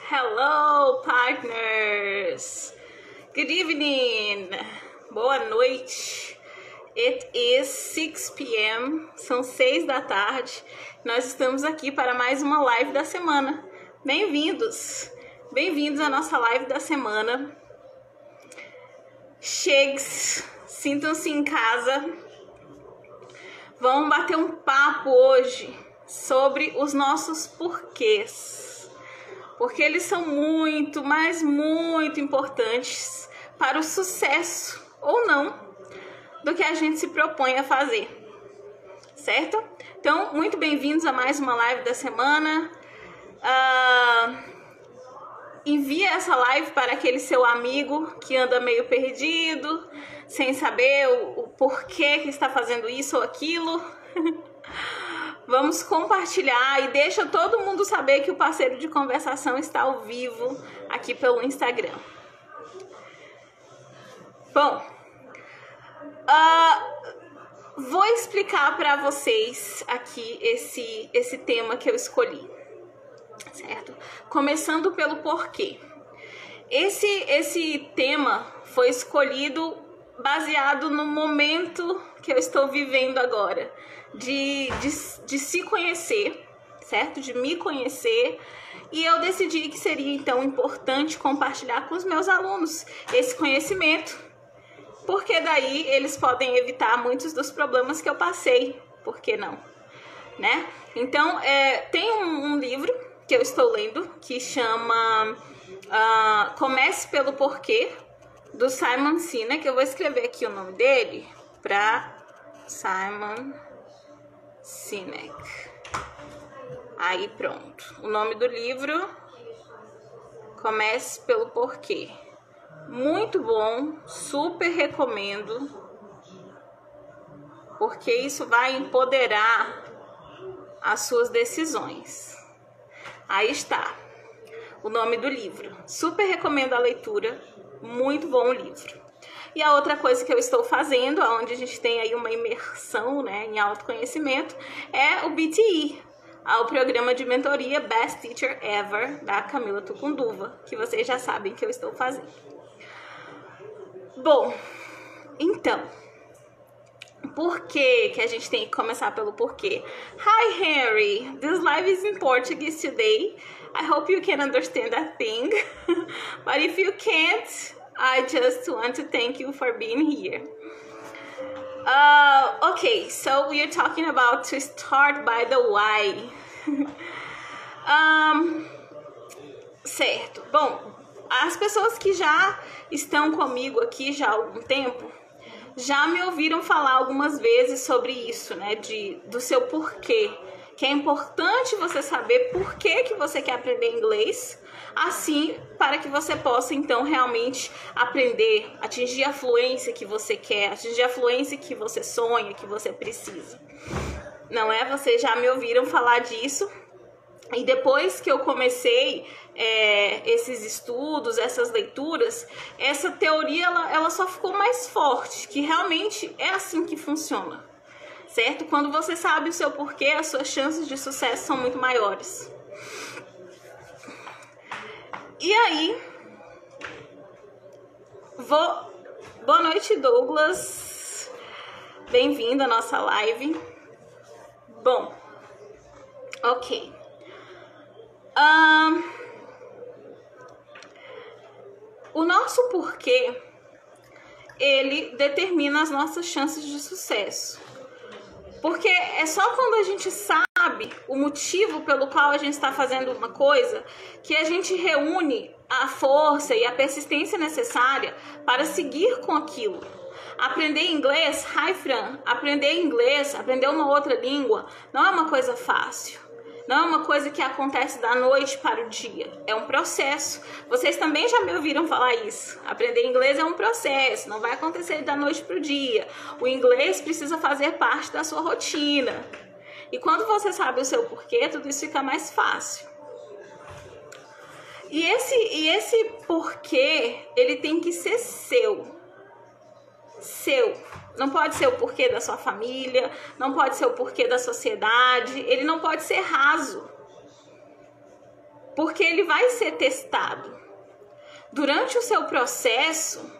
Hello, partners. Good evening. Boa noite. It is 6 p.m. São 6 da tarde. Nós estamos aqui para mais uma live da semana. Bem-vindos. Bem-vindos à nossa live da semana. Chegues, sintam-se em casa. Vamos bater um papo hoje sobre os nossos porquês. Porque eles são muito, mas muito importantes para o sucesso ou não do que a gente se propõe a fazer, certo? Então, muito bem-vindos a mais uma live da semana. Envia essa live para aquele seu amigo que anda meio perdido, sem saber o porquê que está fazendo isso ou aquilo. Vamos compartilhar e deixa todo mundo saber que o parceiro de conversação está ao vivo aqui pelo Instagram. Bom, vou explicar para vocês aqui esse tema que eu escolhi, certo? Começando pelo porquê. Esse tema foi escolhido baseado no momento que eu estou vivendo agora, de se conhecer, certo? De me conhecer. E eu decidi que seria, então, importante compartilhar com os meus alunos esse conhecimento, porque daí eles podem evitar muitos dos problemas que eu passei, por que não? Né? Então, tem um livro que eu estou lendo que chama Comece pelo Porquê, do Simon Sinek. Eu vou escrever aqui o nome dele para Simon Sinek. Aí pronto. O nome do livro, Comece pelo Porquê. Muito bom, super recomendo, porque isso vai empoderar as suas decisões. Aí está o nome do livro. Super recomendo a leitura, muito bom o livro. E a outra coisa que eu estou fazendo, onde a gente tem aí uma imersão, né, em autoconhecimento, é o BTE, o programa de mentoria Best Teacher Ever, da Camila Tucunduva, que vocês já sabem que eu estou fazendo. Bom, então, por que a gente tem que começar pelo porquê? Hi, Henry. This live is in Portuguese today. I hope you can understand that thing. But if you can't, I just want to thank you for being here. Okay, so we are talking about to start by the why. Certo. Bom, as pessoas que já estão comigo aqui já há algum tempo já me ouviram falar algumas vezes sobre isso, né? Do seu porquê. Que é importante você saber por que você quer aprender inglês, assim, para que você possa, então, realmente aprender, atingir a fluência que você quer, atingir a fluência que você sonha, que você precisa. Não é? Vocês já me ouviram falar disso. E depois que eu comecei esses estudos, essas leituras, essa teoria ela só ficou mais forte, que realmente é assim que funciona, certo? Quando você sabe o seu porquê, as suas chances de sucesso são muito maiores. E aí, boa noite, Douglas, bem-vindo à nossa live. Bom, ok. O nosso porquê, ele determina as nossas chances de sucesso. Porque é só quando a gente sabe o motivo pelo qual a gente está fazendo uma coisa que a gente reúne a força e a persistência necessária para seguir com aquilo. Aprender inglês, hi Fran, aprender inglês, aprender uma outra língua, não é uma coisa fácil. Não é uma coisa que acontece da noite para o dia. É um processo. Vocês também já me ouviram falar isso. Aprender inglês é um processo. Não vai acontecer da noite para o dia. O inglês precisa fazer parte da sua rotina. E quando você sabe o seu porquê, tudo isso fica mais fácil. E esse porquê, ele tem que ser seu. Seu. Não pode ser o porquê da sua família, não pode ser o porquê da sociedade, ele não pode ser raso. porque ele vai ser testado. Durante o seu processo,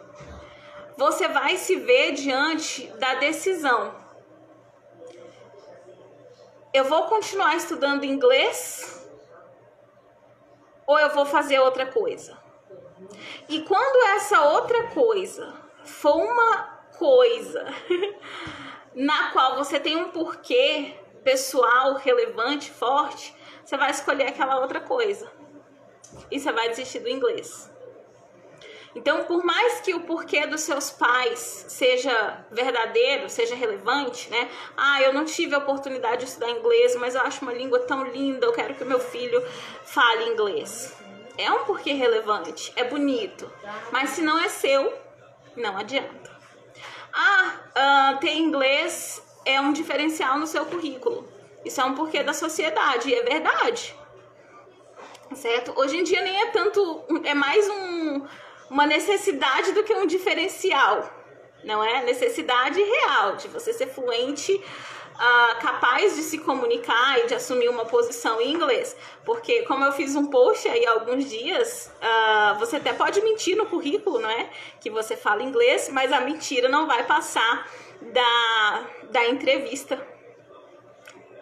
você vai se ver diante da decisão. Eu vou continuar estudando inglês ou eu vou fazer outra coisa? E quando essa outra coisa for uma coisa na qual você tem um porquê pessoal, relevante, forte, você vai escolher aquela outra coisa. E você vai desistir do inglês. Então, por mais que o porquê dos seus pais seja verdadeiro, seja relevante, né? Ah, eu não tive a oportunidade de estudar inglês, mas eu acho uma língua tão linda, eu quero que o meu filho fale inglês. É um porquê relevante, é bonito, mas se não é seu, não adianta. Ter inglês é um diferencial no seu currículo. Isso é um porquê da sociedade, e é verdade. Certo? Hoje em dia nem é tanto, é mais uma necessidade do que um diferencial, não é? Necessidade real de você ser fluente, capaz de se comunicar e de assumir uma posição em inglês. Porque, como eu fiz um post aí há alguns dias, você até pode mentir no currículo, não é? Que você fala inglês, mas a mentira não vai passar da entrevista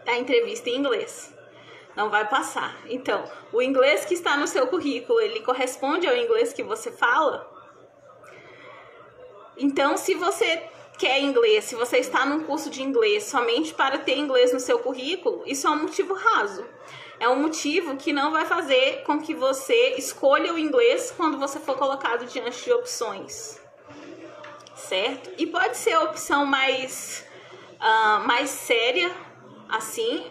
em inglês. Não vai passar. Então, o inglês que está no seu currículo, ele corresponde ao inglês que você fala? Então, se você quer inglês, se você está num curso de inglês somente para ter inglês no seu currículo, isso é um motivo raso. É um motivo que não vai fazer com que você escolha o inglês quando você for colocado diante de opções. Certo? E pode ser a opção mais séria, assim,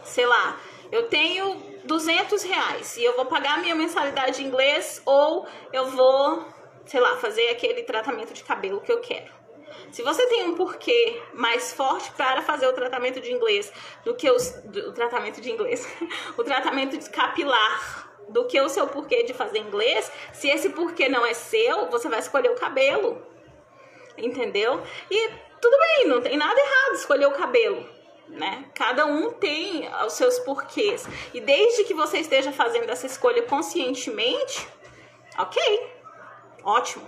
sei lá, eu tenho R$200 e eu vou pagar minha mensalidade de inglês ou eu vou, sei lá, fazer aquele tratamento de cabelo que eu quero. Se você tem um porquê mais forte para fazer o tratamento de inglês do que o tratamento de capilar do que o seu porquê de fazer inglês, se esse porquê não é seu, você vai escolher o cabelo. Entendeu? E tudo bem, não tem nada errado escolher o cabelo, né? Cada um tem os seus porquês. E desde que você esteja fazendo essa escolha conscientemente, ok, ótimo,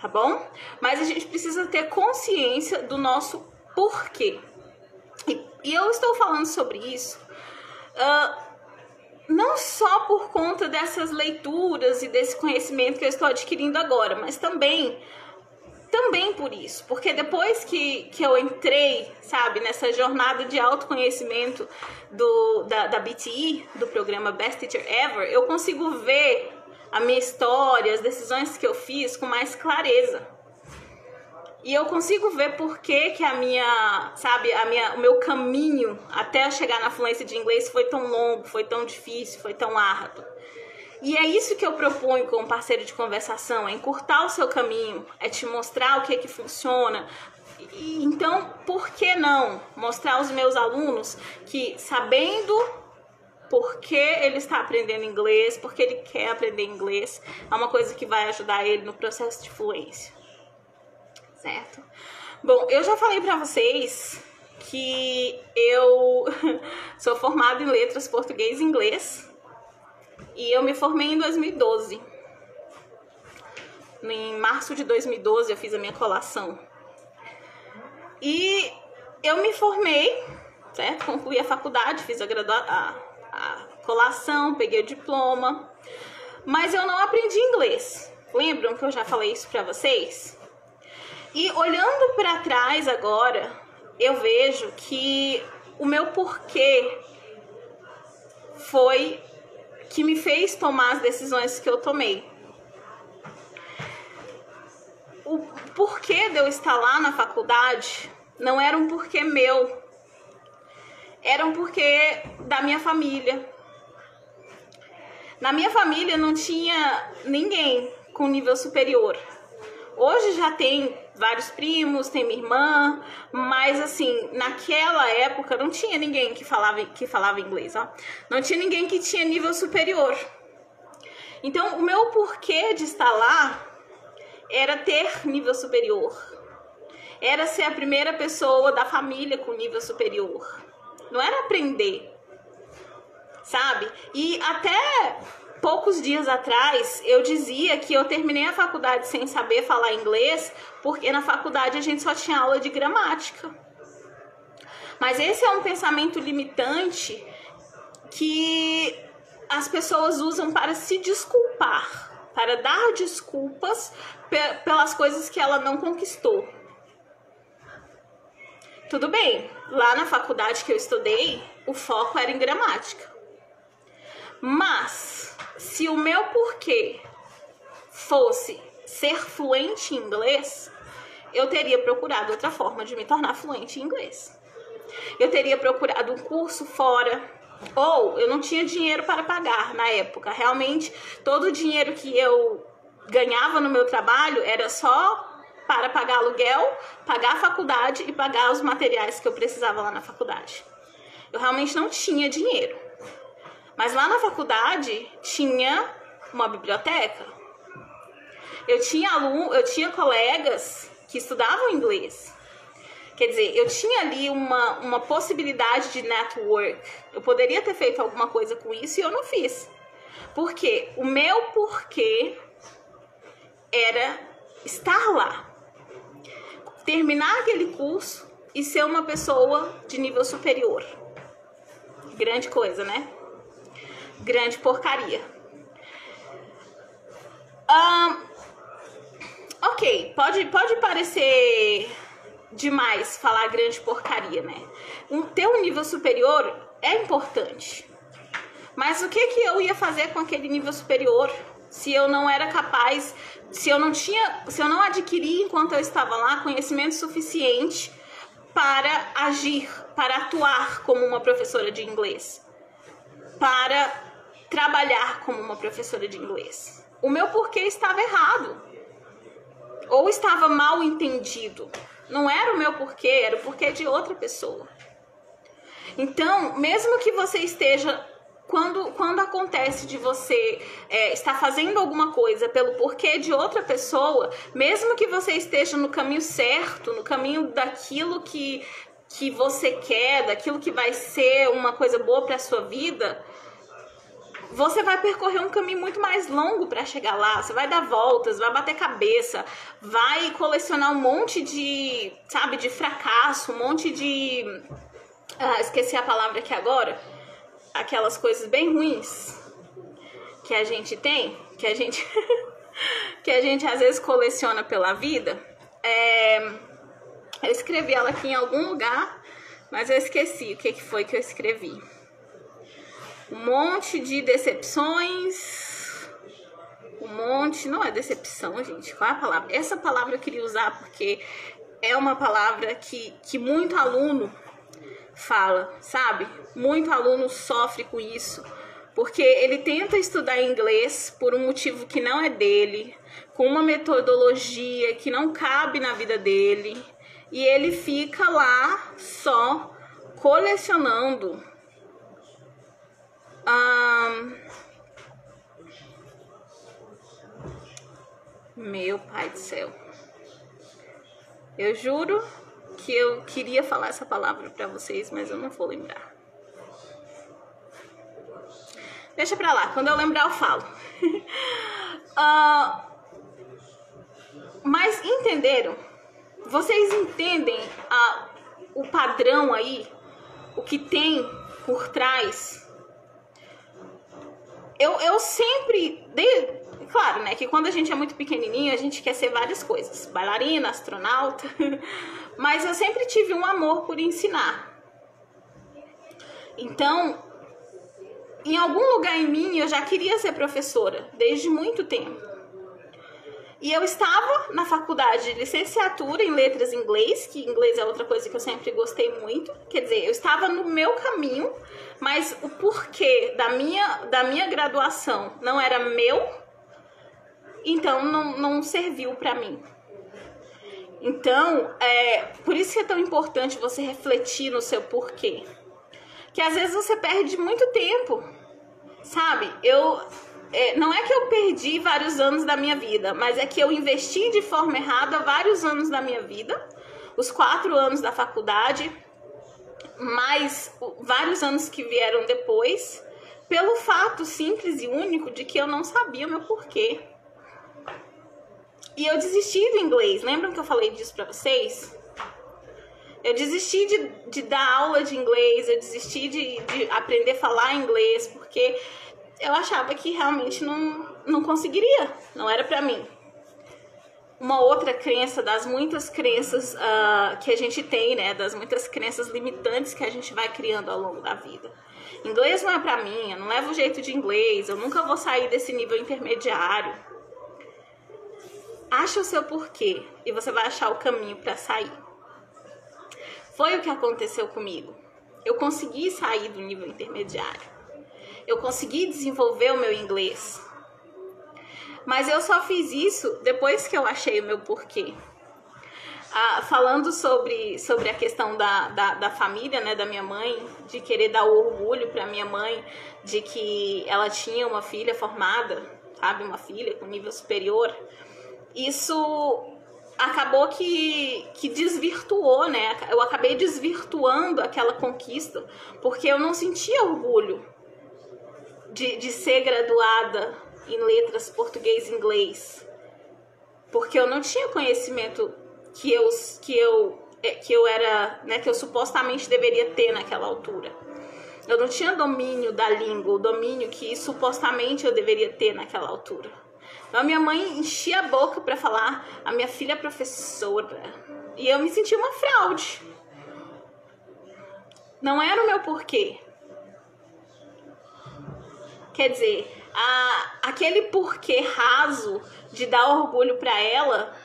tá bom? Mas a gente precisa ter consciência do nosso porquê. E eu estou falando sobre isso não só por conta dessas leituras e desse conhecimento que eu estou adquirindo agora, mas também por isso, porque depois que eu entrei, sabe, nessa jornada de autoconhecimento da BTE, do programa Best Teacher Ever, eu consigo ver a minha história, as decisões que eu fiz com mais clareza. E eu consigo ver por que o meu caminho até chegar na fluência de inglês foi tão longo, foi tão difícil, foi tão árduo. E é isso que eu proponho como parceiro de conversação, é encurtar o seu caminho, é te mostrar o que funciona. E, então, por que não mostrar aos meus alunos que, sabendo por que ele está aprendendo inglês, porque ele quer aprender inglês, é uma coisa que vai ajudar ele no processo de fluência. Certo? Bom, eu já falei pra vocês que eu sou formada em letras português e inglês e eu me formei em 2012. Em março de 2012 eu fiz a minha colação. E eu me formei, certo? Concluí a faculdade, fiz a colação, peguei o diploma, mas eu não aprendi inglês. Lembram que eu já falei isso pra vocês? E olhando para trás agora, eu vejo que o meu porquê foi que me fez tomar as decisões que eu tomei. O porquê de eu estar lá na faculdade não era um porquê meu, era um porquê da minha família. Na minha família não tinha ninguém com nível superior. Hoje já tem vários primos, tem minha irmã, mas assim, naquela época não tinha ninguém que falava inglês, ó. Não tinha ninguém que tinha nível superior. Então, o meu porquê de estar lá era ter nível superior. Era ser a primeira pessoa da família com nível superior. Não era aprender, sabe? E até poucos dias atrás eu dizia que eu terminei a faculdade sem saber falar inglês, porque na faculdade a gente só tinha aula de gramática. Mas esse é um pensamento limitante que as pessoas usam para se desculpar, para dar desculpas pelas coisas que ela não conquistou. Tudo bem, lá na faculdade que eu estudei, o foco era em gramática. Mas, se o meu porquê fosse ser fluente em inglês, eu teria procurado outra forma de me tornar fluente em inglês. Eu teria procurado um curso fora, ou eu não tinha dinheiro para pagar na época. Realmente, todo o dinheiro que eu ganhava no meu trabalho era só para pagar aluguel, pagar a faculdade e pagar os materiais que eu precisava lá na faculdade. Eu realmente não tinha dinheiro. Mas lá na faculdade tinha uma biblioteca. Eu tinha colegas que estudavam inglês. Quer dizer, eu tinha ali uma possibilidade de network. Eu poderia ter feito alguma coisa com isso e eu não fiz. Porque o meu porquê era estar lá. Terminar aquele curso e ser uma pessoa de nível superior. Grande coisa, né? Grande porcaria. Ok, pode parecer demais falar grande porcaria, né? Ter um nível superior é importante. Mas o que eu ia fazer com aquele nível superior se eu não era capaz, se eu não adquiri enquanto eu estava lá conhecimento suficiente para agir, para atuar como uma professora de inglês, para trabalhar como uma professora de inglês? O meu porquê estava errado. Ou estava mal entendido. Não era o meu porquê, era o porquê de outra pessoa. Então, mesmo que você esteja, quando acontece de você estar fazendo alguma coisa pelo porquê de outra pessoa, mesmo que você esteja no caminho certo, no caminho daquilo que você quer, daquilo que vai ser uma coisa boa para a sua vida, você vai percorrer um caminho muito mais longo para chegar lá. Você vai dar voltas, vai bater cabeça, vai colecionar um monte de, de fracasso, um monte de... esqueci a palavra aqui agora. Aquelas coisas bem ruins que a gente tem, que a gente às vezes coleciona pela vida. Eu escrevi ela aqui em algum lugar, mas eu esqueci o que foi que eu escrevi. Um monte de decepções, não é decepção, gente, qual é a palavra? Essa palavra eu queria usar porque é uma palavra que muito aluno fala, sabe? Muito aluno sofre com isso, porque ele tenta estudar inglês por um motivo que não é dele, com uma metodologia que não cabe na vida dele, e ele fica lá só colecionando meu pai do céu. Eu juro que eu queria falar essa palavra pra vocês, mas eu não vou lembrar. Deixa pra lá, quando eu lembrar eu falo. Mas entenderam? Vocês entendem o padrão aí? O que tem por trás? Eu sempre... Claro, né, que quando a gente é muito pequenininho, a gente quer ser várias coisas. Bailarina, astronauta. Mas eu sempre tive um amor por ensinar. Então, em algum lugar em mim, eu já queria ser professora, desde muito tempo. E eu estava na faculdade de licenciatura em letras em inglês, que inglês é outra coisa que eu sempre gostei muito. Quer dizer, eu estava no meu caminho, mas o porquê da minha graduação não era meu, então não serviu para mim. Então, por isso que é tão importante você refletir no seu porquê. Que às vezes você perde muito tempo, sabe? Não é que eu perdi vários anos da minha vida, mas é que eu investi de forma errada vários anos da minha vida, os 4 anos da faculdade, mais vários anos que vieram depois, pelo fato simples e único de que eu não sabia o meu porquê. E eu desisti do inglês. Lembram que eu falei disso pra vocês? Eu desisti de dar aula de inglês, eu desisti de aprender a falar inglês, porque eu achava que realmente não conseguiria, não era pra mim. Uma outra crença, das muitas crenças que a gente tem, né, das muitas crenças limitantes que a gente vai criando ao longo da vida. Inglês não é pra mim, eu não levo jeito de inglês, eu nunca vou sair desse nível intermediário. Acha o seu porquê e você vai achar o caminho pra sair. Foi o que aconteceu comigo. Eu consegui sair do nível intermediário. Eu consegui desenvolver o meu inglês. Mas eu só fiz isso depois que eu achei o meu porquê. Falando sobre a questão da família, né, da minha mãe, de querer dar o orgulho para minha mãe, de que ela tinha uma filha formada, sabe, uma filha com nível superior, isso acabou que desvirtuou, né? Eu acabei desvirtuando aquela conquista, porque eu não sentia orgulho de ser graduada em letras português e inglês, porque eu não tinha conhecimento que eu era, né, que eu supostamente deveria ter naquela altura. Eu não tinha domínio da língua, o domínio que supostamente eu deveria ter naquela altura. Então a minha mãe enchia a boca para falar, a minha filha é professora, e eu me sentia uma fraude. Não era o meu porquê. Quer dizer, aquele porquê raso de dar orgulho para ela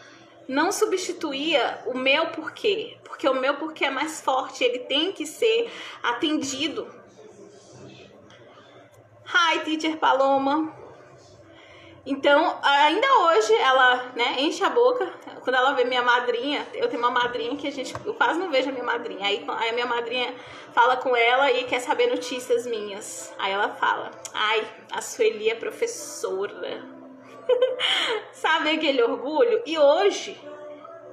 não substituía o meu porquê, porque o meu porquê é mais forte, ele tem que ser atendido. Hi, teacher Paloma. Então, ainda hoje, ela, né, enche a boca. Quando ela vê minha madrinha, eu tenho uma madrinha que eu quase não vejo a minha madrinha. Aí a minha madrinha fala com ela e quer saber notícias minhas. Aí ela fala, ai, a Sueli é professora. Sabe aquele orgulho? E hoje,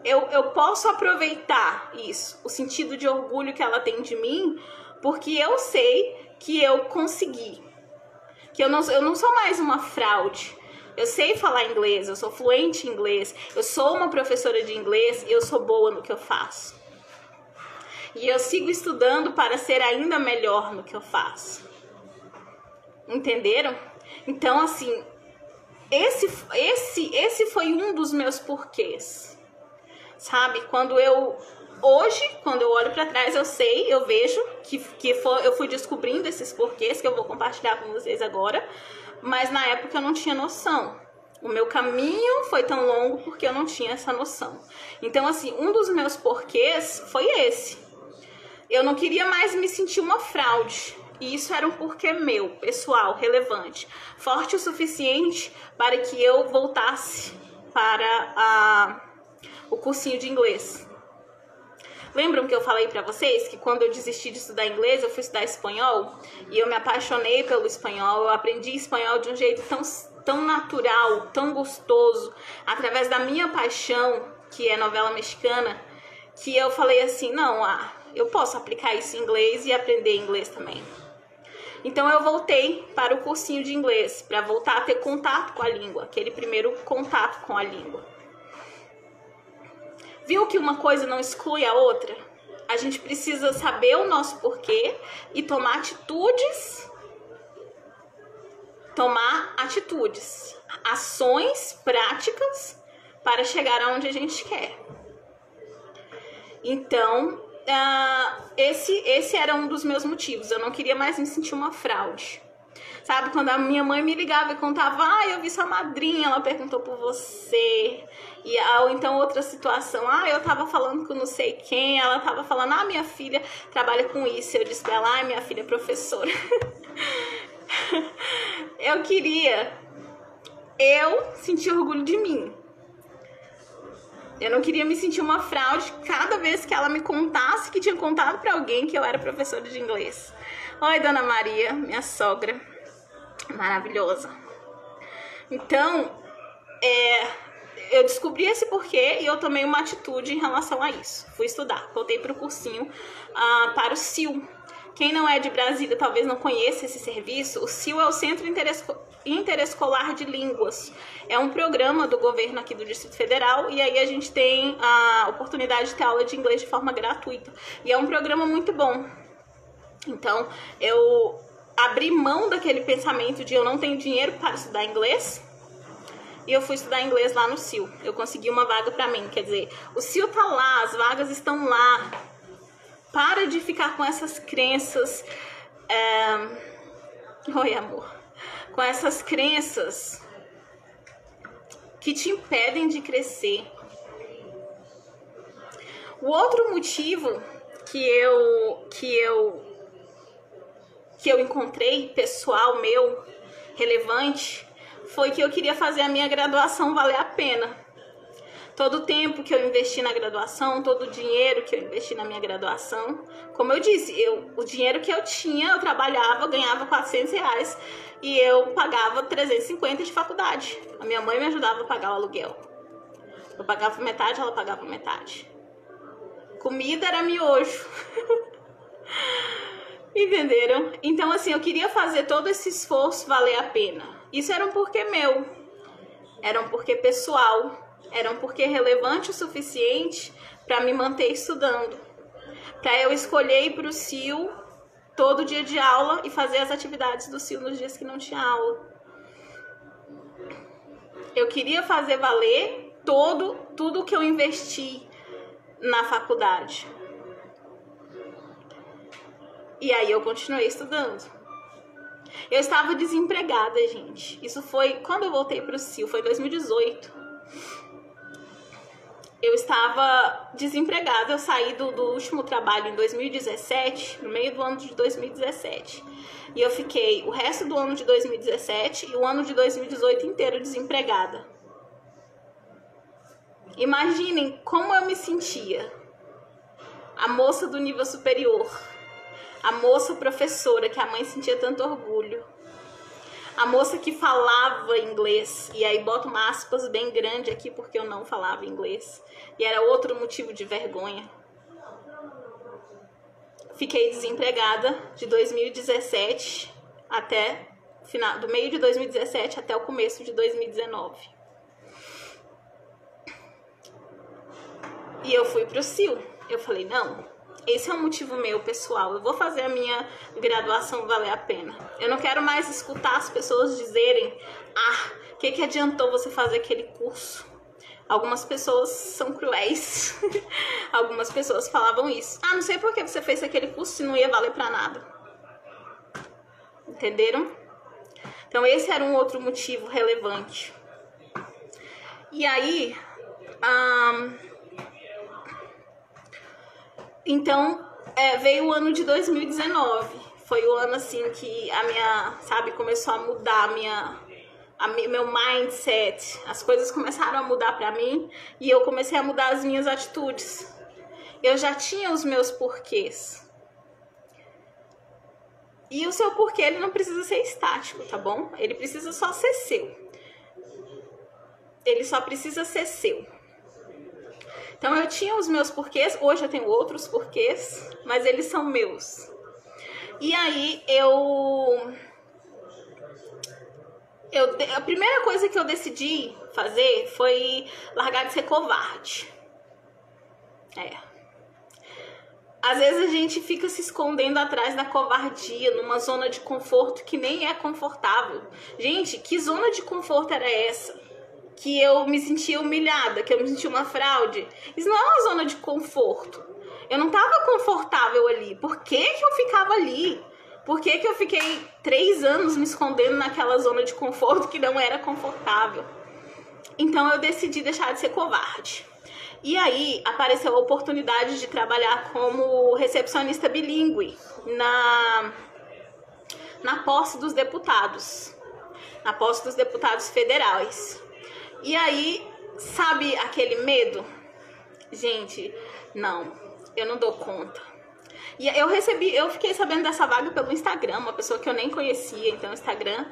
eu posso aproveitar isso, o sentido de orgulho que ela tem de mim, porque eu sei que eu consegui. Que eu não sou mais uma fraude. Eu sei falar inglês, eu sou fluente em inglês, eu sou uma professora de inglês e eu sou boa no que eu faço. E eu sigo estudando para ser ainda melhor no que eu faço. Entenderam? Então, assim, esse foi um dos meus porquês. Sabe? Hoje, quando eu olho para trás, eu vejo que eu fui descobrindo esses porquês que eu vou compartilhar com vocês agora, mas na época eu não tinha noção. O meu caminho foi tão longo porque eu não tinha essa noção. Então, assim, um dos meus porquês foi esse. Eu não queria mais me sentir uma fraude. E isso era um porquê meu, pessoal, relevante. Forte o suficiente para que eu voltasse para o cursinho de inglês. Lembram que eu falei pra vocês que quando eu desisti de estudar inglês, eu fui estudar espanhol? E eu me apaixonei pelo espanhol, eu aprendi espanhol de um jeito tão natural, tão gostoso, através da minha paixão, que é novela mexicana, que eu falei assim, não, eu posso aplicar isso em inglês e aprender inglês também. Então eu voltei para o cursinho de inglês, para voltar a ter contato com a língua, aquele primeiro contato com a língua. Viu que uma coisa não exclui a outra? A gente precisa saber o nosso porquê e tomar atitudes, ações práticas para chegar aonde a gente quer. Então, esse era um dos meus motivos. Eu não queria mais me sentir uma fraude. Sabe, quando a minha mãe me ligava e contava, eu vi sua madrinha, ela perguntou por você. Ou então outra situação, eu tava falando com não sei quem, ela tava falando, minha filha trabalha com isso. Eu disse pra ela, minha filha é professora. Eu senti orgulho de mim. Eu não queria me sentir uma fraude cada vez que ela me contasse que tinha contado pra alguém que eu era professora de inglês. Oi, Dona Maria, minha sogra. Maravilhosa. Então, eu descobri esse porquê e eu tomei uma atitude em relação a isso. Fui estudar, voltei para o cursinho para o CIL, Quem não é de Brasília talvez não conheça esse serviço. O CIL é o Centro Interescolar de Línguas. É um programa do governo aqui do Distrito Federal e aí a gente tem a oportunidade de ter aula de inglês de forma gratuita. E é um programa muito bom. Então, eu abri mão daquele pensamento de eu não tenho dinheiro para estudar inglês e eu fui estudar inglês lá no CIL. Eu consegui uma vaga para mim, quer dizer, o CIL tá lá, as vagas estão lá. Para de ficar com essas crenças. Oi, amor. Com essas crenças que te impedem de crescer. O outro motivo que eu encontrei, pessoal meu, relevante, foi que eu queria fazer a minha graduação valer a pena. Todo o tempo que eu investi na graduação, todo o dinheiro que eu investi na minha graduação, como eu disse, o dinheiro que eu tinha, eu trabalhava, ganhava R$400 e eu pagava 350 de faculdade. A minha mãe me ajudava a pagar o aluguel. Eu pagava metade, ela pagava metade. Comida era miojo. Entenderam? Então, assim, eu queria fazer todo esse esforço valer a pena. Isso era um porquê meu. Era um porquê pessoal. Era um porquê relevante o suficiente para me manter estudando. Para eu escolher ir para o CIL todo dia de aula e fazer as atividades do CIL nos dias que não tinha aula. Eu queria fazer valer tudo que eu investi na faculdade. E aí eu continuei estudando. Eu estava desempregada, gente. Isso foi quando eu voltei para o CIL, foi em 2018. Eu estava desempregada, eu saí do último trabalho em 2017, no meio do ano de 2017. E eu fiquei o resto do ano de 2017 e o ano de 2018 inteiro desempregada. Imaginem como eu me sentia. A moça do nível superior, a moça professora que a mãe sentia tanto orgulho. A moça que falava inglês, e aí bota uma aspas bem grande aqui porque eu não falava inglês. E era outro motivo de vergonha. Fiquei desempregada de 2017 até final, do meio de 2017 até o começo de 2019. E eu fui pro CIL. Eu falei, não, esse é um motivo meu, pessoal. Eu vou fazer a minha graduação valer a pena. Eu não quero mais escutar as pessoas dizerem, o que adiantou você fazer aquele curso? Algumas pessoas são cruéis. Algumas pessoas falavam isso. Não sei por que você fez aquele curso se não ia valer pra nada. Entenderam? Então esse era um outro motivo relevante. E aí... Então, veio o ano de 2019. Foi o ano, assim, que a minha, começou a mudar meu mindset. As coisas começaram a mudar pra mim e eu comecei a mudar as minhas atitudes. Eu já tinha os meus porquês. E o seu porquê, ele não precisa ser estático, tá bom? Ele precisa só ser seu. Ele só precisa ser seu. Então, eu tinha os meus porquês, hoje eu tenho outros porquês, mas eles são meus. E aí, a primeira coisa que eu decidi fazer foi largar de ser covarde. Às vezes a gente fica se escondendo atrás da covardia, numa zona de conforto que nem é confortável. Gente, que zona de conforto era essa? Que eu me sentia humilhada, que eu me sentia uma fraude. Isso não é uma zona de conforto. Eu não estava confortável ali. Por que eu ficava ali? Por que eu fiquei 3 anos me escondendo naquela zona de conforto que não era confortável? Então eu decidi deixar de ser covarde. E aí apareceu a oportunidade de trabalhar como recepcionista bilíngue na posse dos deputados. Na posse dos deputados federais. E aí, sabe aquele medo? Gente, não, eu não dou conta. E eu fiquei sabendo dessa vaga pelo Instagram, uma pessoa que eu nem conhecia, então Instagram,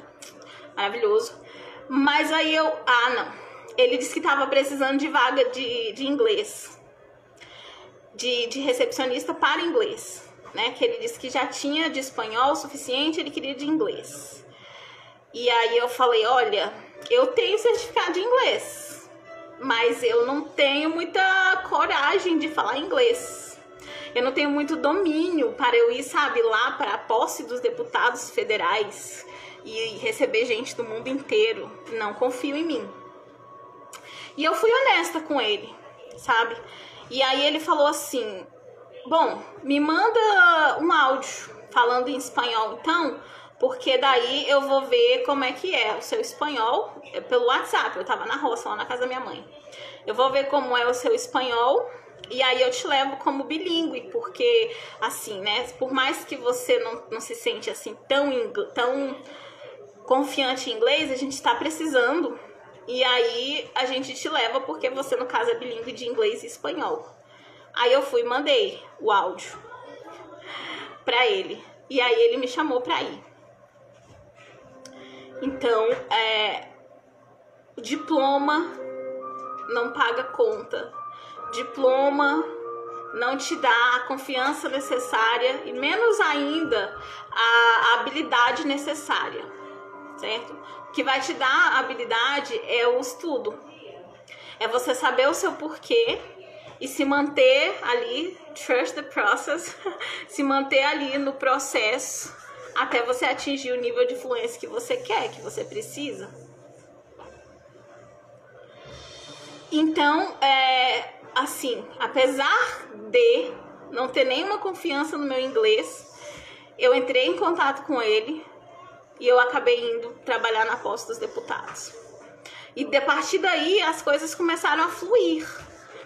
maravilhoso. Mas aí não. Ele disse que estava precisando de vaga de inglês, de recepcionista para inglês. né? Que ele disse que já tinha de espanhol o suficiente, ele queria de inglês. E aí eu falei, olha, eu tenho certificado de inglês, mas eu não tenho muita coragem de falar inglês. Eu não tenho muito domínio para eu ir, sabe, lá para a posse dos deputados federais e receber gente do mundo inteiro. Não confio em mim. E eu fui honesta com ele, sabe? E aí ele falou assim, bom, me manda um áudio falando em espanhol então, porque daí eu vou ver como é que é o seu espanhol pelo WhatsApp. Eu tava na roça, lá na casa da minha mãe. Eu vou ver como é o seu espanhol e aí eu te levo como bilíngue, porque assim, né, por mais que você não se sente assim tão confiante em inglês, a gente tá precisando. E aí a gente te leva porque você, no caso, é bilíngue de inglês e espanhol. Aí eu fui e mandei o áudio pra ele. E aí ele me chamou pra ir. Então, diploma não paga conta. Diploma não te dá a confiança necessária e menos ainda a habilidade necessária, certo? O que vai te dar a habilidade é o estudo. É você saber o seu porquê e se manter ali, trust the process, se manter ali no processo até você atingir o nível de fluência que você quer, que você precisa. Então, assim, apesar de não ter nenhuma confiança no meu inglês, eu entrei em contato com ele e eu acabei indo trabalhar na posse dos deputados. E a partir daí as coisas começaram a fluir.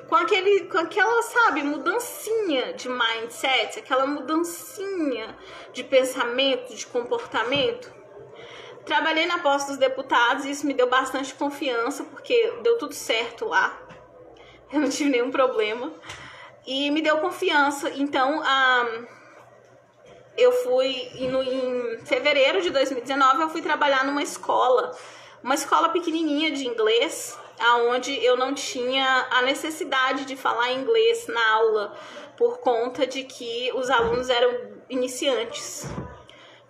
Com aquela, sabe, mudancinha de mindset, aquela mudancinha de pensamento, de comportamento. Trabalhei na posse dos deputados e isso me deu bastante confiança, porque deu tudo certo lá. Eu não tive nenhum problema. E me deu confiança. Então, eu fui, em fevereiro de 2019, eu fui trabalhar numa escola. Uma escola pequenininha de inglês, onde eu não tinha a necessidade de falar inglês na aula, por conta de que os alunos eram iniciantes.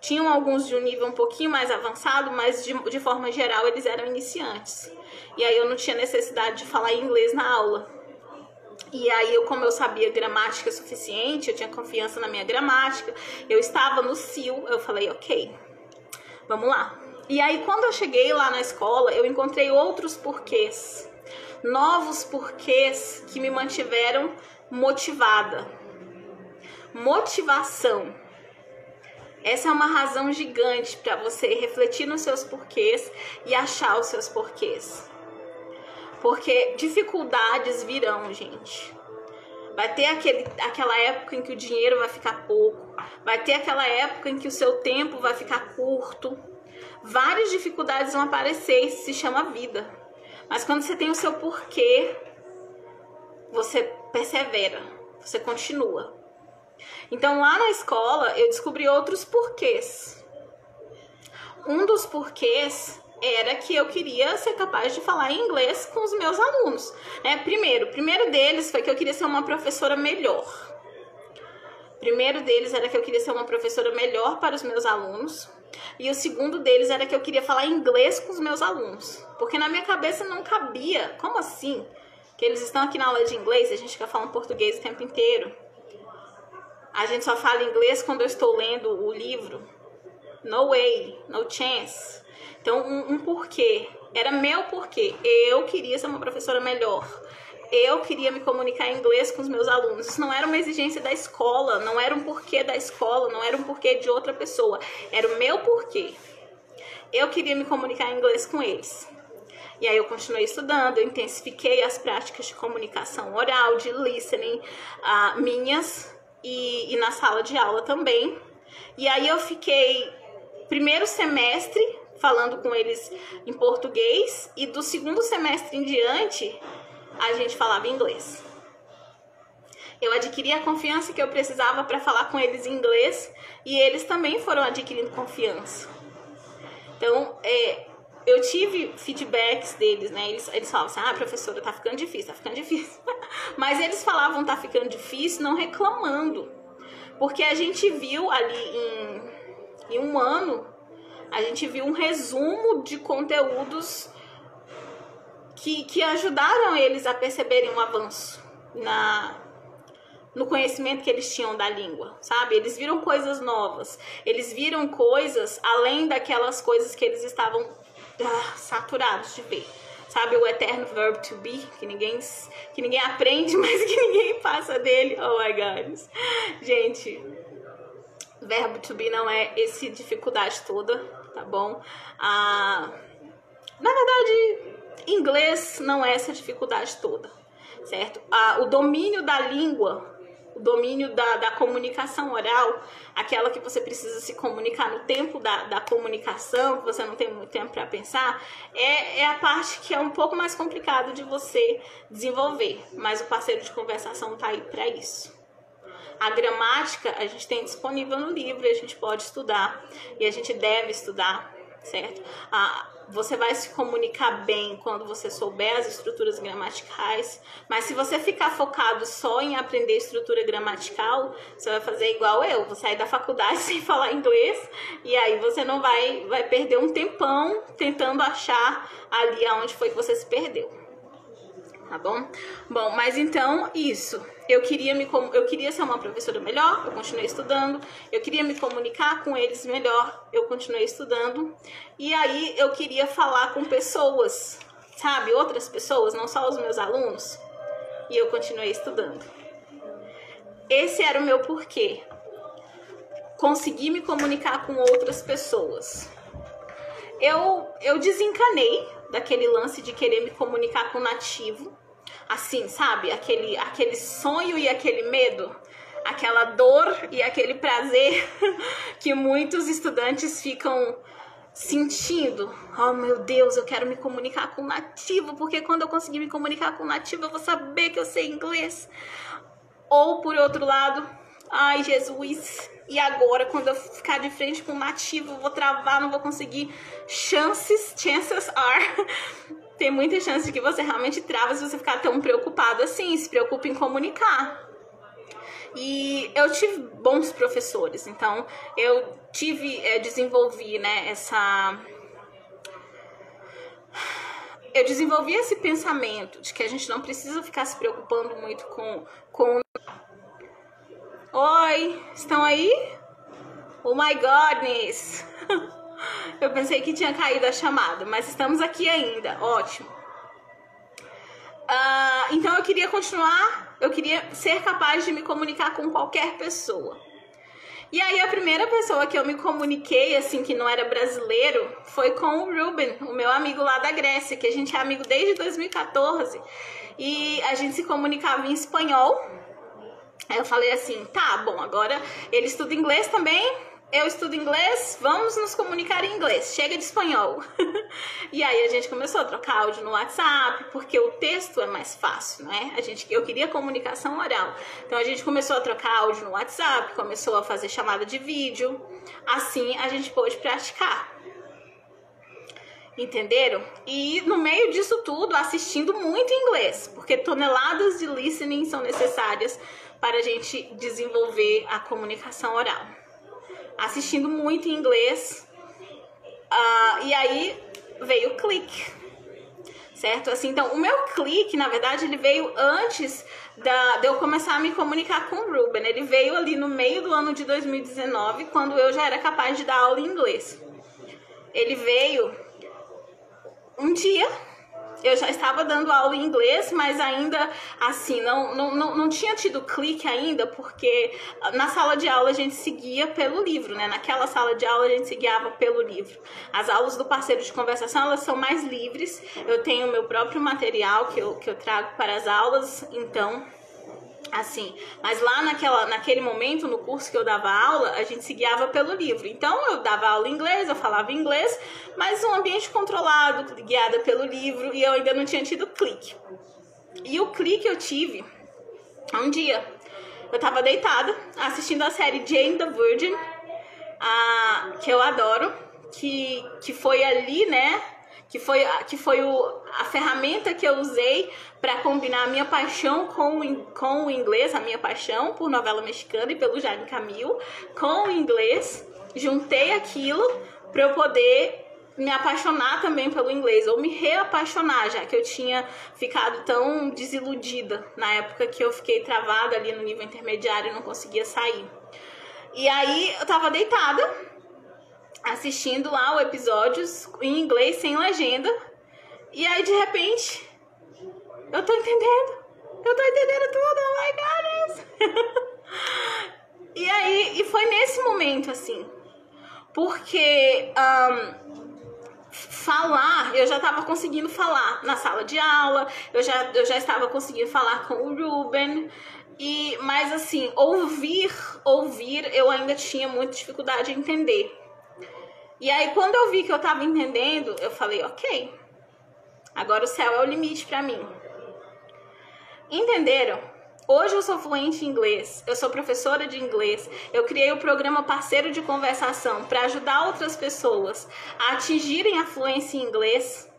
Tinham alguns de um nível um pouquinho mais avançado, mas de forma geral eles eram iniciantes. E aí eu não tinha necessidade de falar inglês na aula. E aí, como eu sabia gramática suficiente, eu tinha confiança na minha gramática, eu estava no CIL, eu falei, ok, vamos lá. E aí, quando eu cheguei lá na escola, eu encontrei outros porquês, novos porquês que me mantiveram motivada. Motivação. Essa é uma razão gigante para você refletir nos seus porquês e achar os seus porquês. Porque dificuldades virão, gente. Vai ter aquela época em que o dinheiro vai ficar pouco. Vai ter aquela época em que o seu tempo vai ficar curto. Várias dificuldades vão aparecer, isso se chama vida. Mas quando você tem o seu porquê, você persevera, você continua. Então lá na escola eu descobri outros porquês. Um dos porquês era que eu queria ser capaz de falar inglês com os meus alunos. O primeiro deles foi que eu queria ser uma professora melhor. O primeiro deles era que eu queria ser uma professora melhor para os meus alunos. E o segundo deles era que eu queria falar inglês com os meus alunos. Porque na minha cabeça não cabia. Como assim? Que eles estão aqui na aula de inglês e a gente fica falando português o tempo inteiro. A gente só fala inglês quando eu estou lendo o livro. No way, no chance. Então, um porquê. Era meu porquê. Eu queria ser uma professora melhor. Eu queria me comunicar em inglês com os meus alunos. Isso não era uma exigência da escola, não era um porquê da escola, não era um porquê de outra pessoa. Era o meu porquê. Eu queria me comunicar em inglês com eles. E aí eu continuei estudando, eu intensifiquei as práticas de comunicação oral, de listening, minhas e na sala de aula também. E aí eu fiquei primeiro semestre falando com eles em português e do segundo semestre em diante a gente falava inglês. Eu adquiri a confiança que eu precisava para falar com eles em inglês e eles também foram adquirindo confiança. Então, eu tive feedbacks deles, né? Eles falavam assim, professora, tá ficando difícil, tá ficando difícil. Mas eles falavam tá ficando difícil não reclamando. Porque a gente viu ali em um ano, a gente viu um resumo de conteúdos que ajudaram eles a perceberem um avanço no conhecimento que eles tinham da língua, sabe? Eles viram coisas novas, eles viram coisas além daquelas coisas que eles estavam saturados de ver. Sabe, o eterno verbo to be, que ninguém aprende, mas que ninguém passa dele. Oh my God. Gente, verbo to be não é essa dificuldade toda, tá bom? Na verdade, inglês não é essa dificuldade toda, certo? O domínio da língua, o domínio da comunicação oral, aquela que você precisa se comunicar no tempo da comunicação, que você não tem muito tempo para pensar, é a parte que é um pouco mais complicado de você desenvolver, mas o parceiro de conversação tá aí para isso. A gramática a gente tem disponível no livro, a gente pode estudar e a gente deve estudar, certo? Você vai se comunicar bem quando você souber as estruturas gramaticais, mas se você ficar focado só em aprender estrutura gramatical, você vai fazer igual eu, vou sair da faculdade sem falar inglês e aí você não vai perder um tempão tentando achar ali aonde foi que você se perdeu. Tá bom? Bom, mas então, isso. Eu queria ser uma professora melhor, eu continuei estudando. Eu queria me comunicar com eles melhor, eu continuei estudando. E aí, eu queria falar com pessoas, sabe? Outras pessoas, não só os meus alunos. E eu continuei estudando. Esse era o meu porquê. Conseguir me comunicar com outras pessoas. Eu desencanei daquele lance de querer me comunicar com nativo. Assim, sabe? Aquele sonho e aquele medo, aquela dor e aquele prazer que muitos estudantes ficam sentindo. Oh, meu Deus, eu quero me comunicar com nativo, porque quando eu conseguir me comunicar com nativo, eu vou saber que eu sei inglês. Ou, por outro lado, ai, Jesus, e agora, quando eu ficar de frente com um nativo, eu vou travar, não vou conseguir. Chances are... Tem muita chance de que você realmente trava se você ficar tão preocupado assim. Se preocupe em comunicar. E eu tive bons professores. Então, eu desenvolvi, né, eu desenvolvi esse pensamento de que a gente não precisa ficar se preocupando muito com... Oi, estão aí? Oh my goodness! Eu pensei que tinha caído a chamada, mas estamos aqui ainda, ótimo. Então eu queria continuar, eu queria ser capaz de me comunicar com qualquer pessoa. E aí a primeira pessoa que eu me comuniquei, assim, que não era brasileiro, foi com o Ruben, o meu amigo lá da Grécia, que a gente é amigo desde 2014. E a gente se comunicava em espanhol. Aí eu falei assim, tá, bom, agora ele estuda inglês também... Eu estudo inglês, vamos nos comunicar em inglês, chega de espanhol. E aí a gente começou a trocar áudio no WhatsApp, porque o texto é mais fácil, né? Eu queria comunicação oral. Então a gente começou a trocar áudio no WhatsApp, começou a fazer chamada de vídeo. Assim a gente pôde praticar. Entenderam? E no meio disso tudo, assistindo muito inglês, porque toneladas de listening são necessárias para a gente desenvolver a comunicação oral. Assistindo muito em inglês, e aí veio o clique, certo? Assim, então, o meu clique, na verdade, ele veio antes de eu começar a me comunicar com o Ruben. Ele veio ali no meio do ano de 2019, quando eu já era capaz de dar aula em inglês. Ele veio um dia... Eu já estava dando aula em inglês, mas ainda assim, não tinha tido clique ainda, porque na sala de aula a gente seguia pelo livro, né? Naquela sala de aula a gente se guiava pelo livro. As aulas do parceiro de conversação, elas são mais livres. Eu tenho o meu próprio material que eu trago para as aulas, então... Assim, mas lá naquele momento, no curso que eu dava aula, a gente se guiava pelo livro. Então, eu dava aula em inglês, eu falava inglês, mas um ambiente controlado, guiada pelo livro, e eu ainda não tinha tido clique. E o clique eu tive um dia. Eu tava deitada, assistindo a série Jane the Virgin, que eu adoro, que foi ali, né, que foi a ferramenta que eu usei para combinar a minha paixão com o inglês, a minha paixão por novela mexicana e pelo Jaime Camil, com o inglês. Juntei aquilo para eu poder me apaixonar também pelo inglês, ou me reapaixonar, já que eu tinha ficado tão desiludida na época que eu fiquei travada ali no nível intermediário e não conseguia sair. E aí eu tava deitada, assistindo lá os episódios em inglês, sem legenda, e aí de repente, eu tô entendendo tudo, oh my God! E foi nesse momento, assim, porque falar, eu já estava conseguindo falar na sala de aula, eu já estava conseguindo falar com o Ruben, mas assim, ouvir, eu ainda tinha muita dificuldade em entender. E aí quando eu vi que eu estava entendendo, eu falei, ok, agora o céu é o limite para mim. Entenderam? Hoje eu sou fluente em inglês, eu sou professora de inglês, eu criei o programa Parceiro de Conversação para ajudar outras pessoas a atingirem a fluência em inglês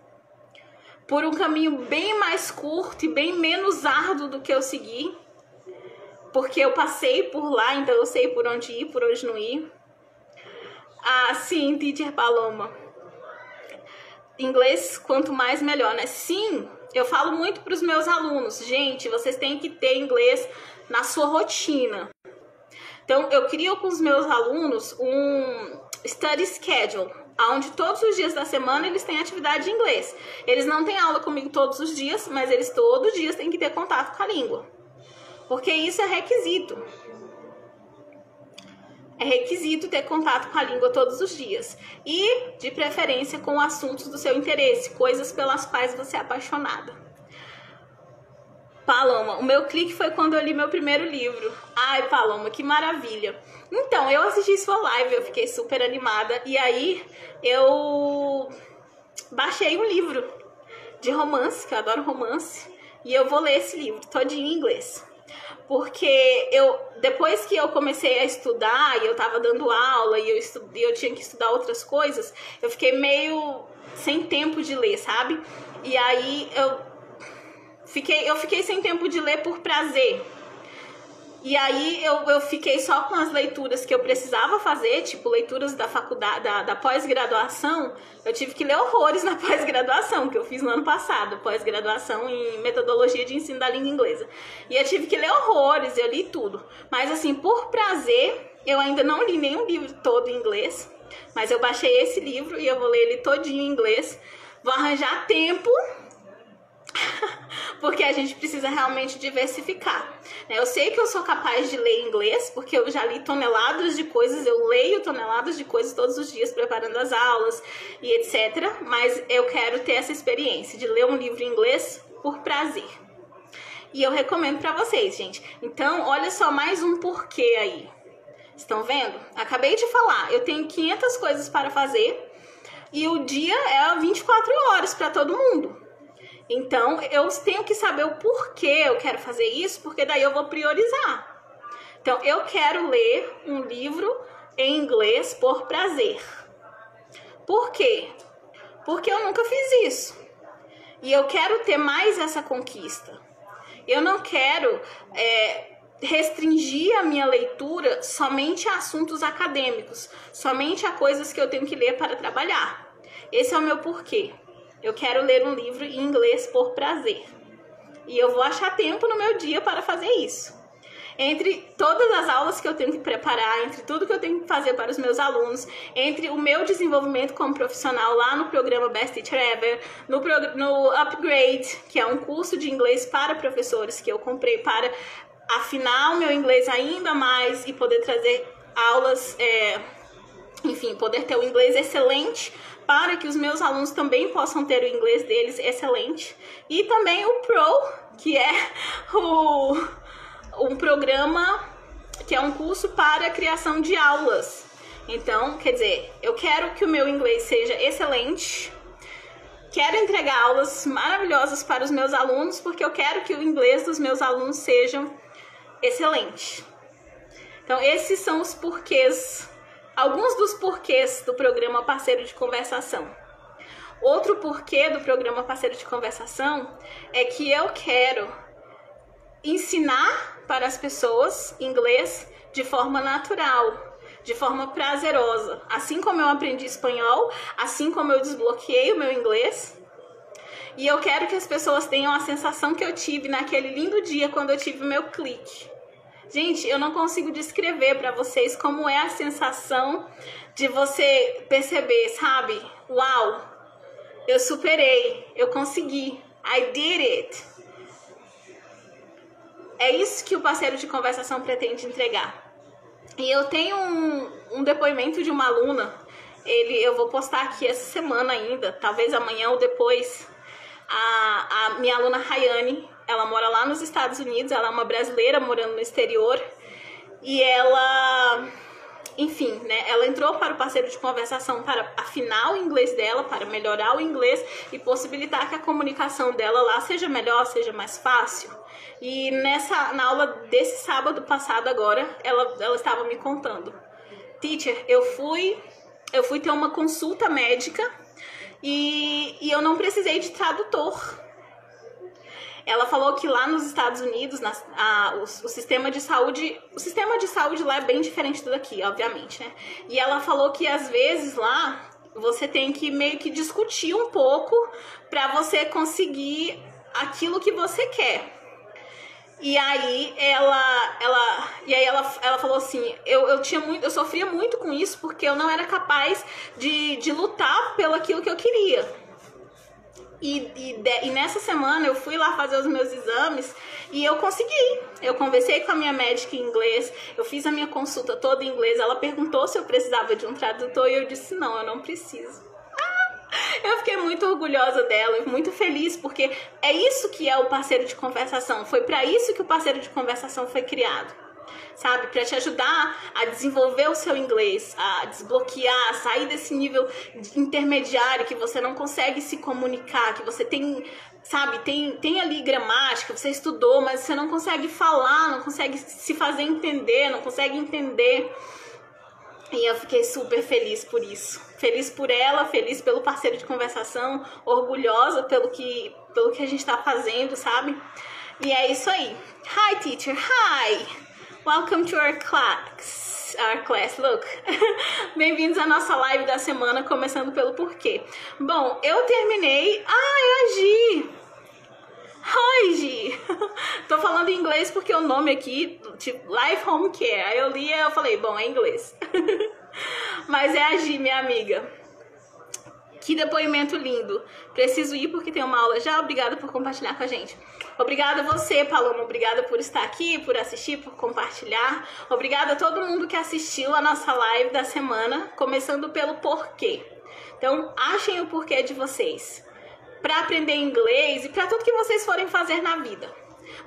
por um caminho bem mais curto e bem menos árduo do que eu segui, porque eu passei por lá, então eu sei por onde ir, por onde não ir. Ah, sim, Teacher Paloma. Inglês, quanto mais melhor, né? Sim, eu falo muito para os meus alunos, gente, vocês têm que ter inglês na sua rotina. Então, eu crio com os meus alunos um study schedule, onde todos os dias da semana eles têm atividade de inglês. Eles não têm aula comigo todos os dias, mas eles todos os dias têm que ter contato com a língua. Porque isso é requisito. É requisito ter contato com a língua todos os dias. E, de preferência, com assuntos do seu interesse, coisas pelas quais você é apaixonada. Paloma, o meu clique foi quando eu li meu primeiro livro. Ai, Paloma, que maravilha. Então, eu assisti sua live, eu fiquei super animada. E aí, eu baixei um livro de romance, que eu adoro romance. E eu vou ler esse livro todinho em inglês. Porque depois que eu comecei a estudar e eu tava dando aula e eu tinha que estudar outras coisas, eu fiquei meio sem tempo de ler, sabe? E aí eu fiquei sem tempo de ler por prazer. E aí eu fiquei só com as leituras que eu precisava fazer, tipo leituras da faculdade, da pós-graduação. Eu tive que ler horrores na pós-graduação, que eu fiz no ano passado, pós-graduação em metodologia de ensino da língua inglesa. E eu tive que ler horrores, eu li tudo. Mas assim, por prazer, eu ainda não li nenhum livro todo em inglês, mas eu baixei esse livro e eu vou ler ele todinho em inglês. Vou arranjar tempo, porque a gente precisa realmente diversificar. Eu sei que eu sou capaz de ler inglês, porque eu já li toneladas de coisas, eu leio toneladas de coisas todos os dias preparando as aulas e etc. Mas eu quero ter essa experiência de ler um livro em inglês por prazer. E eu recomendo pra vocês, gente. Então, olha só mais um porquê aí. Estão vendo? Acabei de falar, eu tenho 500 coisas para fazer e o dia é 24 horas para todo mundo. Então, eu tenho que saber o porquê eu quero fazer isso, porque daí eu vou priorizar. Então, eu quero ler um livro em inglês por prazer. Por quê? Porque eu nunca fiz isso. E eu quero ter mais essa conquista. Eu não quero restringir a minha leitura somente a assuntos acadêmicos, somente a coisas que eu tenho que ler para trabalhar. Esse é o meu porquê. Eu quero ler um livro em inglês por prazer. E eu vou achar tempo no meu dia para fazer isso. Entre todas as aulas que eu tenho que preparar, entre tudo que eu tenho que fazer para os meus alunos, entre o meu desenvolvimento como profissional lá no programa Best Teacher Ever, no Upgrade, que é um curso de inglês para professores que eu comprei para afinar o meu inglês ainda mais e poder trazer aulas, enfim, poder ter o inglês excelente para que os meus alunos também possam ter o inglês deles excelente. E também o Pro, que é um programa, que é um curso para a criação de aulas. Então, quer dizer, eu quero que o meu inglês seja excelente, quero entregar aulas maravilhosas para os meus alunos, porque eu quero que o inglês dos meus alunos seja excelente. Então, esses são os porquês, alguns dos porquês do programa Parceiro de Conversação. Outro porquê do programa Parceiro de Conversação é que eu quero ensinar para as pessoas inglês de forma natural, de forma prazerosa. Assim como eu aprendi espanhol, assim como eu desbloqueei o meu inglês. E eu quero que as pessoas tenham a sensação que eu tive naquele lindo dia quando eu tive o meu clique. Gente, eu não consigo descrever para vocês como é a sensação de você perceber, sabe? Uau, eu superei, eu consegui, I did it. É isso que o parceiro de conversação pretende entregar. E eu tenho um depoimento de uma aluna, eu vou postar aqui essa semana ainda, talvez amanhã ou depois. A minha aluna Rayane, ela mora lá nos Estados Unidos, ela é uma brasileira morando no exterior. E ela, enfim, né, ela entrou para o parceiro de conversação para afinar o inglês dela, para melhorar o inglês e possibilitar que a comunicação dela lá seja melhor, seja mais fácil. E na aula desse sábado passado agora, ela estava me contando: Teacher, eu fui ter uma consulta médica e eu não precisei de tradutor. Ela falou que lá nos Estados Unidos, o sistema de saúde lá é bem diferente do daqui, obviamente, né? E ela falou que às vezes lá você tem que meio que discutir um pouco para você conseguir aquilo que você quer. E aí ela falou assim: eu sofria muito com isso porque eu não era capaz de lutar pelo aquilo que eu queria. E nessa semana eu fui lá fazer os meus exames e eu consegui. Eu conversei com a minha médica em inglês, eu fiz a minha consulta toda em inglês. Ela perguntou se eu precisava de um tradutor e eu disse: não, eu não preciso. Eu fiquei muito orgulhosa dela e muito feliz, porque é isso que é o parceiro de conversação. Foi para isso que o parceiro de conversação foi criado, sabe? Para te ajudar a desenvolver o seu inglês, a desbloquear, a sair desse nível intermediário que você não consegue se comunicar, que você tem, sabe, tem ali gramática, você estudou, mas você não consegue falar, não consegue se fazer entender, não consegue entender. E eu fiquei super feliz por isso. Feliz por ela, feliz pelo parceiro de conversação, orgulhosa pelo que a gente tá fazendo, sabe? E é isso aí. Hi, teacher. Hi. Welcome to our class. Look. Bem-vindos à nossa live da semana, começando pelo porquê. Bom, eu terminei... Ai, a Gi. Oi, Gi. Tô falando em inglês porque o nome aqui, tipo, Life Home Care. Aí eu li e eu falei, bom, é inglês. Mas é a Gi, minha amiga. Que depoimento lindo. Preciso ir porque tem uma aula já. Obrigada por compartilhar com a gente. Obrigada a você, Paloma. Obrigada por estar aqui, por assistir, por compartilhar. Obrigada a todo mundo que assistiu a nossa live da semana, começando pelo porquê. Então, achem o porquê de vocês para aprender inglês e para tudo que vocês forem fazer na vida.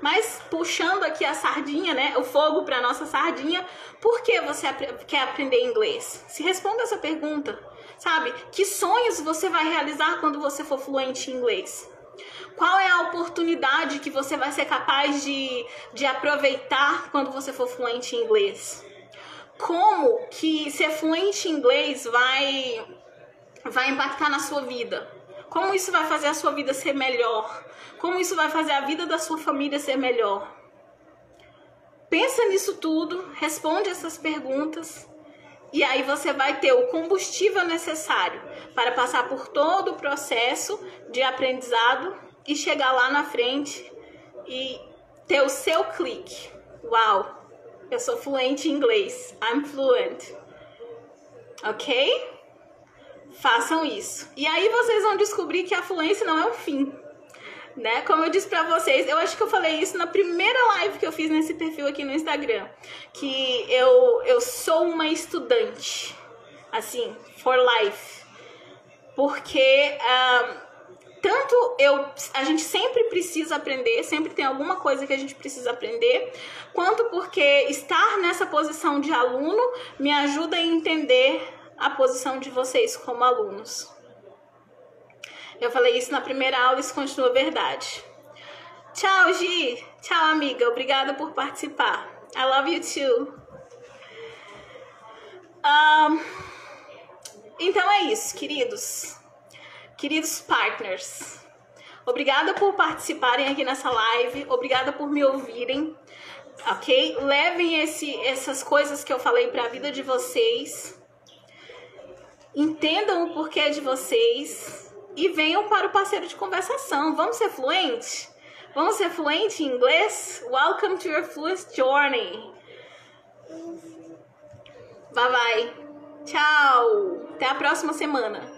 Mas puxando aqui a sardinha, né, o fogo para nossa sardinha, por que você quer aprender inglês? Se responda essa pergunta, sabe? Que sonhos você vai realizar quando você for fluente em inglês? Qual é a oportunidade que você vai ser capaz de aproveitar quando você for fluente em inglês? Como que ser fluente em inglês vai impactar na sua vida? Como isso vai fazer a sua vida ser melhor? Como isso vai fazer a vida da sua família ser melhor? Pensa nisso tudo, responde essas perguntas e aí você vai ter o combustível necessário para passar por todo o processo de aprendizado e chegar lá na frente e ter o seu clique. Uau, eu sou fluente em inglês. I'm fluent. Ok? Façam isso. E aí vocês vão descobrir que a fluência não é um fim, né? Como eu disse pra vocês, eu acho que eu falei isso na primeira live que eu fiz nesse perfil aqui no Instagram, que eu sou uma estudante, assim, for life. Porque a gente sempre precisa aprender, sempre tem alguma coisa que a gente precisa aprender, quanto porque estar nessa posição de aluno me ajuda a entender a posição de vocês como alunos. Eu falei isso na primeira aula e isso continua verdade. Tchau, Gi. Tchau, amiga. Obrigada por participar. I love you too. Então é isso, queridos. Queridos partners, obrigada por participarem aqui nessa live, obrigada por me ouvirem, ok? Levem essas coisas que eu falei para a vida de vocês, entendam o porquê de vocês e venham para o parceiro de conversação. Vamos ser fluentes? Vamos ser fluentes em inglês? Welcome to your fluent journey. Bye bye. Tchau. Até a próxima semana.